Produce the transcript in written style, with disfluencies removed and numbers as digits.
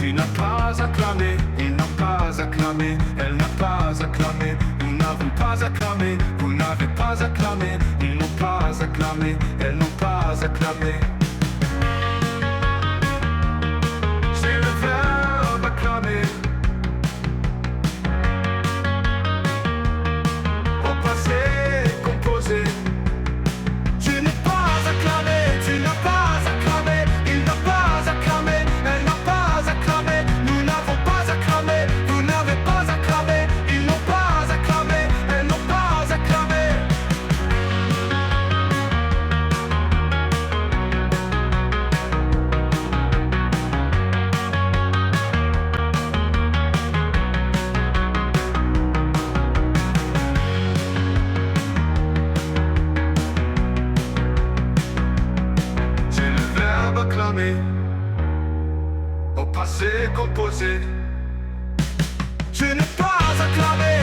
Tu n'as pas acclamé, il n'a pas acclamé, elle n'a pas acclamé, nous n'avons pas acclamé, vous n'avez pas acclamé, ils n'ont pas acclamé, elles n'ont pas acclamé. C'est le verbe acclamer. Au passé, composé. Tu n'es pas acclamé, tu n'as pas acclamé, il n'a pas acclamé, elle n'a pas acclamé, nous n'avons pas acclamé, vous n'avez pas acclamé, ils n'ont pas acclamé, elles n'ont pas acclamé. C'est le verbe acclamer. Au passé composé. Tu n'es pas acclamé,